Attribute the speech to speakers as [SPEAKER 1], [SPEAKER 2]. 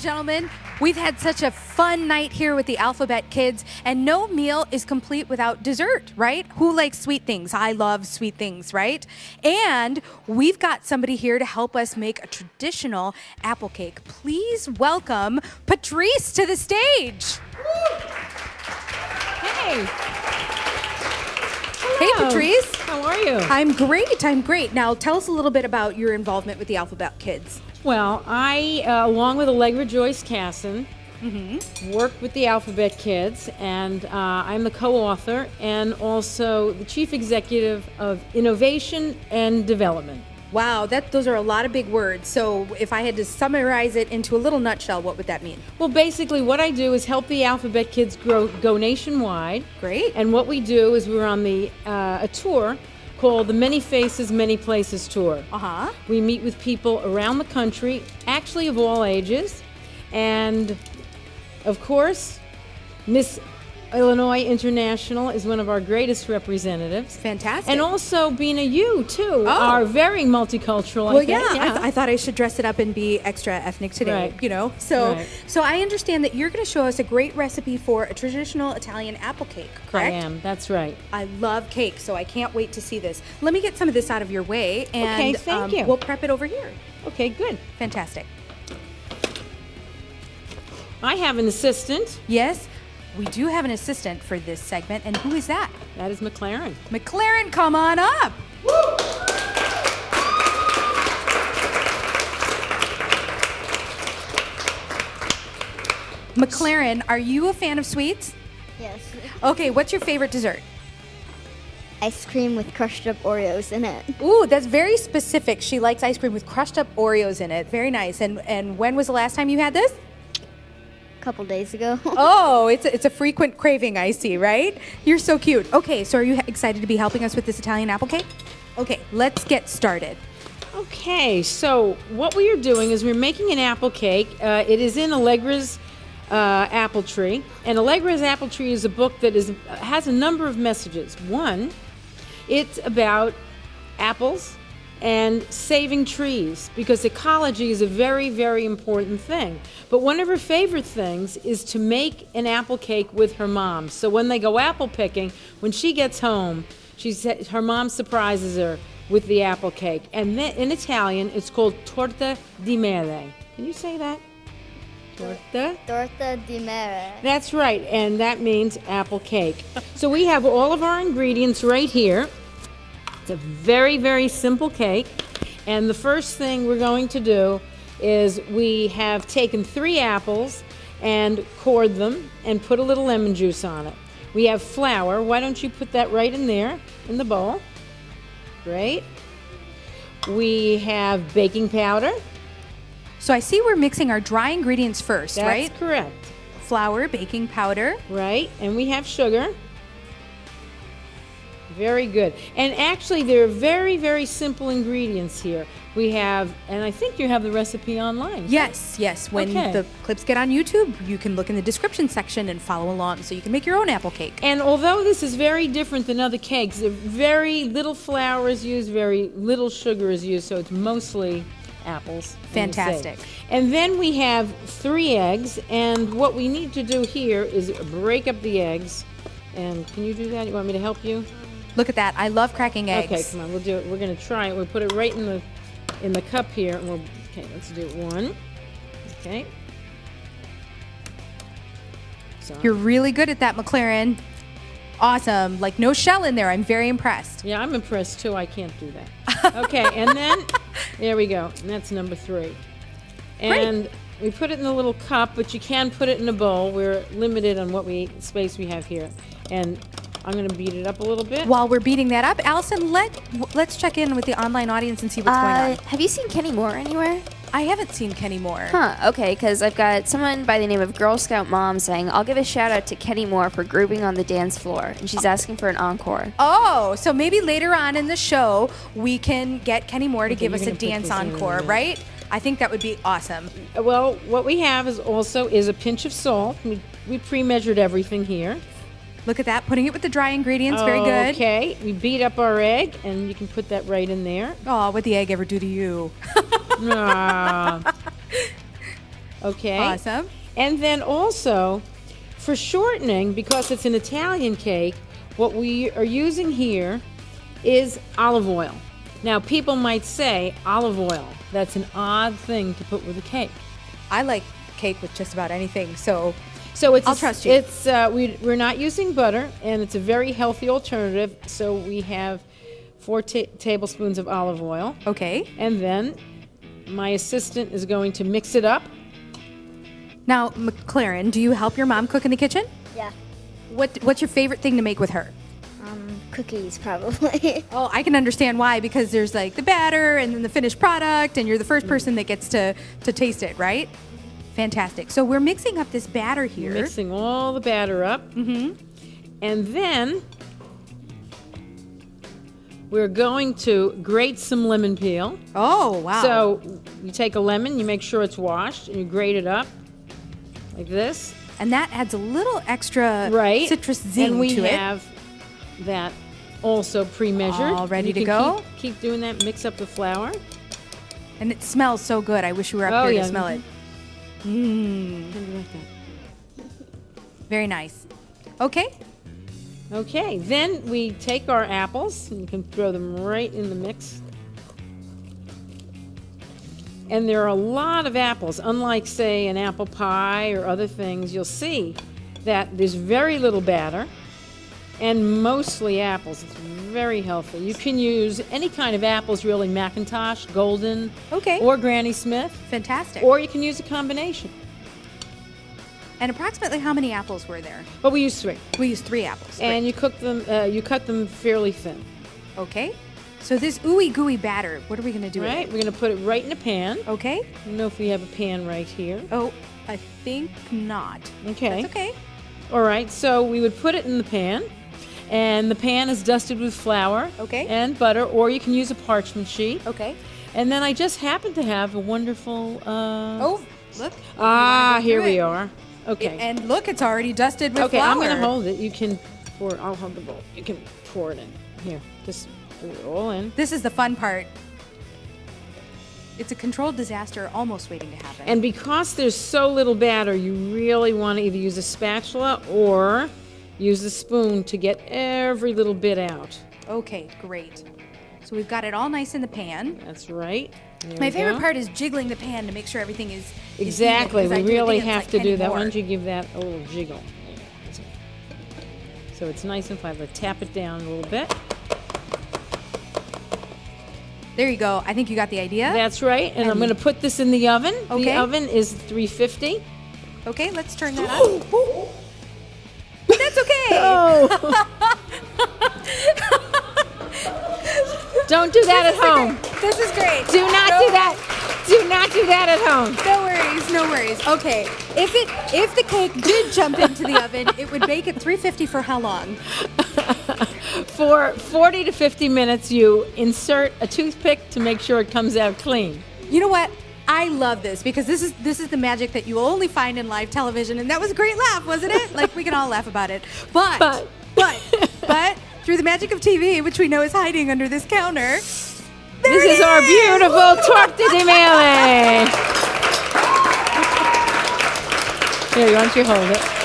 [SPEAKER 1] gentlemen, we've had such a fun night here with the Alphabet Kids, and no meal is complete without dessert, right? Who likes sweet things? I love sweet things, right? And we've got somebody here to help us make a traditional apple cake. Please welcome Patrice to the stage.
[SPEAKER 2] Hey.
[SPEAKER 1] Hey, Patrice.
[SPEAKER 2] How are you?
[SPEAKER 1] I'm great. Now, tell us a little bit about your involvement with the Alphabet Kids.
[SPEAKER 2] Well, I, along with Allegra Joyce Casson, work with the Alphabet Kids, and I'm the co-author and also the chief executive of Innovation and Development.
[SPEAKER 1] Wow, those are a lot of big words. So if I had to summarize it into a little nutshell, what would that mean?
[SPEAKER 2] Well, basically what I do is help the Alphabet Kids go nationwide.
[SPEAKER 1] Great.
[SPEAKER 2] And what we do is we're on a tour called the Many Faces, Many Places Tour.
[SPEAKER 1] Uh-huh.
[SPEAKER 2] We meet with people around the country, actually of all ages, and of course, Miss Illinois International is one of our greatest representatives.
[SPEAKER 1] Fantastic.
[SPEAKER 2] And also Bina, you too are very multicultural.
[SPEAKER 1] Well,
[SPEAKER 2] I think.
[SPEAKER 1] yeah. I thought I should dress it up and be extra ethnic today,
[SPEAKER 2] Right.
[SPEAKER 1] you know? So,
[SPEAKER 2] Right.
[SPEAKER 1] so I understand that you're going to show us a great recipe for a traditional Italian apple cake,
[SPEAKER 2] I
[SPEAKER 1] correct?
[SPEAKER 2] am. That's right.
[SPEAKER 1] I love cake, so I can't wait to see this. Let me get some of this out of your way, and
[SPEAKER 2] Okay, thank you.
[SPEAKER 1] we'll prep it over here.
[SPEAKER 2] Okay, good.
[SPEAKER 1] Fantastic.
[SPEAKER 2] I have an assistant.
[SPEAKER 1] Yes, we do have an assistant for this segment, and who is that?
[SPEAKER 2] That is McLaren.
[SPEAKER 1] McLaren, come on up. McLaren, are you a fan of sweets?
[SPEAKER 3] Yes.
[SPEAKER 1] Okay, what's your favorite dessert?
[SPEAKER 3] Ice cream with crushed up Oreos in it.
[SPEAKER 1] Ooh, that's very specific. She likes ice cream with crushed up Oreos in it. Very nice. And when was the last time you had this?
[SPEAKER 3] A couple days ago.
[SPEAKER 1] Oh, it's a frequent craving, I see, right? You're so cute. Okay, so are you excited to be helping us with this Italian apple cake? Okay, let's get started.
[SPEAKER 2] Okay, so what we are doing is we're making an apple cake. It is in Allegra's Apple Tree, and Allegra's Apple Tree is a book that has a number of messages. One, it's about apples and saving trees, because ecology is a very, very important thing. But one of her favorite things is to make an apple cake with her mom. So when they go apple picking, when she gets home, her mom surprises her with the apple cake. And then in Italian, it's called torta di mele. Can you say that? Torta?
[SPEAKER 3] Torta di mele.
[SPEAKER 2] That's right, and that means apple cake. So we have all of our ingredients right here. It's a very, very simple cake. And the first thing we're going to do is we have taken 3 apples and cored them and put a little lemon juice on it. We have flour. Why don't you put that right in there in the bowl? Great. We have baking powder.
[SPEAKER 1] So I see we're mixing our dry ingredients first,
[SPEAKER 2] That's
[SPEAKER 1] right?
[SPEAKER 2] correct.
[SPEAKER 1] Flour, baking powder.
[SPEAKER 2] Right, and we have sugar. Very good. And actually, there are very, very simple ingredients here. We have, and I think you have the recipe online.
[SPEAKER 1] Yes. When
[SPEAKER 2] Okay.
[SPEAKER 1] the clips get on YouTube, you can look in the description section and follow along so you can make your own apple cake.
[SPEAKER 2] And although this is very different than other cakes, very little flour is used, very little sugar is used, so it's mostly apples.
[SPEAKER 1] Fantastic.
[SPEAKER 2] And then we have 3 eggs, and what we need to do here is break up the eggs. And can you do that? You want me to help you?
[SPEAKER 1] Look at that. I love cracking eggs.
[SPEAKER 2] Okay, come on, we'll do it. We're gonna try it. We'll put it right in the cup here. And okay, let's do 1. Okay. So,
[SPEAKER 1] You're really good at that, McLaren. Awesome. Like no shell in there. I'm very impressed.
[SPEAKER 2] yeah, I'm impressed too. I can't do that. Okay, and then there we go. And that's number 3. And we put it in a little cup, but you can put it in a bowl. We're limited on what space we have here. And I'm going to beat it up a little bit.
[SPEAKER 1] While we're beating that up, Allison, let's check in with the online audience and see what's going on.
[SPEAKER 4] Have you seen Kenny Moore anywhere?
[SPEAKER 1] I haven't seen Kenny Moore.
[SPEAKER 4] Huh, okay, because I've got someone by the name of Girl Scout Mom saying, I'll give a shout out to Kenny Moore for grooving on the dance floor. And she's asking for an encore.
[SPEAKER 1] Oh, so maybe later on in the show, we can get Kenny Moore to give
[SPEAKER 2] you're
[SPEAKER 1] us a
[SPEAKER 2] gonna put
[SPEAKER 1] dance
[SPEAKER 2] this in
[SPEAKER 1] encore,
[SPEAKER 2] there.
[SPEAKER 1] right? I think that would be awesome.
[SPEAKER 2] Well, what we have is a pinch of salt. We pre-measured everything here.
[SPEAKER 1] Look at that, putting it with the dry ingredients, very good.
[SPEAKER 2] Okay, we beat up our egg, and you can put that right in there.
[SPEAKER 1] Oh, what'd the egg ever do to you?
[SPEAKER 2] Ah. Okay.
[SPEAKER 1] Awesome.
[SPEAKER 2] And then also, for shortening, because it's an Italian cake, what we are using here is olive oil. Now, people might say, olive oil, that's an odd thing to put with a cake.
[SPEAKER 1] I like cake with just about anything, so
[SPEAKER 2] So
[SPEAKER 1] I'll trust you.
[SPEAKER 2] It's we're not using butter, and it's a very healthy alternative. So we have 4 tablespoons of olive oil,
[SPEAKER 1] okay.
[SPEAKER 2] and then my assistant is going to mix it up.
[SPEAKER 1] Now, McLaren, do you help your mom cook in the kitchen?
[SPEAKER 3] Yeah.
[SPEAKER 1] What's your favorite thing to make with her?
[SPEAKER 3] Cookies, probably.
[SPEAKER 1] Oh, I can understand why, because there's like the batter and then the finished product, and you're the first person that gets to taste it, right? Fantastic. So we're mixing up this batter here.
[SPEAKER 2] Mixing all the batter up. Mm-hmm. And then we're going to grate some lemon peel.
[SPEAKER 1] Oh, wow.
[SPEAKER 2] So you take a lemon, you make sure it's washed, and you grate it up like this.
[SPEAKER 1] And that adds a little extra
[SPEAKER 2] Right.
[SPEAKER 1] citrus zing
[SPEAKER 2] and we
[SPEAKER 1] to it.
[SPEAKER 2] have that also pre-measured.
[SPEAKER 1] All ready
[SPEAKER 2] You
[SPEAKER 1] to
[SPEAKER 2] can
[SPEAKER 1] go?
[SPEAKER 2] Keep doing that. Mix up the flour.
[SPEAKER 1] And it smells so good. I wish we were up
[SPEAKER 2] Oh,
[SPEAKER 1] here
[SPEAKER 2] yeah.
[SPEAKER 1] to smell it.
[SPEAKER 2] How do you like that?
[SPEAKER 1] Very nice. Okay.
[SPEAKER 2] Okay, then we take our apples, and you can throw them right in the mix. And there are a lot of apples. Unlike, say, an apple pie or other things, you'll see that there's very little batter and mostly apples. It's very healthy. You can use any kind of apples, really, Macintosh, Golden,
[SPEAKER 1] Okay.
[SPEAKER 2] or Granny Smith,
[SPEAKER 1] Fantastic.
[SPEAKER 2] or you can use a combination.
[SPEAKER 1] And approximately how many apples were there?
[SPEAKER 2] But we use 3.
[SPEAKER 1] We used 3 apples.
[SPEAKER 2] And you cook them, you cut them fairly thin.
[SPEAKER 1] Great. Okay. So this ooey gooey batter, what are we going to do
[SPEAKER 2] Right,
[SPEAKER 1] with
[SPEAKER 2] we're going to put it right in a pan.
[SPEAKER 1] it? Okay.
[SPEAKER 2] I don't know if we have a pan right here.
[SPEAKER 1] Oh, I think not.
[SPEAKER 2] Okay.
[SPEAKER 1] That's okay.
[SPEAKER 2] All right, so we would put it in the pan, and the pan is dusted with flour
[SPEAKER 1] Okay.
[SPEAKER 2] and butter, or you can use a parchment sheet.
[SPEAKER 1] Okay.
[SPEAKER 2] And then I just happen to have a wonderful.
[SPEAKER 1] Oh, look.
[SPEAKER 2] Here we are. Okay.
[SPEAKER 1] And look, it's already dusted with
[SPEAKER 2] Okay,
[SPEAKER 1] flour.
[SPEAKER 2] I'm going to hold it. You can pour. I'll hold the bowl. You can pour it in. Here, just put it all in.
[SPEAKER 1] This is the fun part. It's a controlled disaster almost waiting to happen.
[SPEAKER 2] And because there's so little batter, you really want to either use a spatula or use a spoon to get every little bit out.
[SPEAKER 1] Okay, great. So we've got it all nice in the pan.
[SPEAKER 2] That's right. There
[SPEAKER 1] My
[SPEAKER 2] we
[SPEAKER 1] favorite
[SPEAKER 2] go.
[SPEAKER 1] part is jiggling the pan to make sure everything is
[SPEAKER 2] Exactly.
[SPEAKER 1] even, 'cause I
[SPEAKER 2] We
[SPEAKER 1] do
[SPEAKER 2] really
[SPEAKER 1] dance
[SPEAKER 2] have
[SPEAKER 1] like
[SPEAKER 2] to
[SPEAKER 1] Kenny
[SPEAKER 2] do that.
[SPEAKER 1] Moore.
[SPEAKER 2] Why don't you give that a little jiggle? So it's nice and flat. But tap it down a little bit.
[SPEAKER 1] There you go. I think you got the idea.
[SPEAKER 2] That's right. And I'm going to put this in the oven. The
[SPEAKER 1] Okay.
[SPEAKER 2] oven is 350.
[SPEAKER 1] Okay, let's turn that on. That's okay.
[SPEAKER 2] Oh. Don't do that at home.
[SPEAKER 1] This is great.
[SPEAKER 2] Do not do that. Do not do that at home.
[SPEAKER 1] No worries, no worries. Okay, if the cake did jump into the oven, it would bake at 350 for how long?
[SPEAKER 2] For 40 to 50 minutes, you insert a toothpick to make sure it comes out clean.
[SPEAKER 1] You know what? I love this because this is the magic that you will only find in live television, and that was a great laugh, wasn't it? Like we can all laugh about it, but through the magic of TV, which we know is hiding under this counter.
[SPEAKER 2] This is our beautiful torta di mele. Here, why don't you hold it?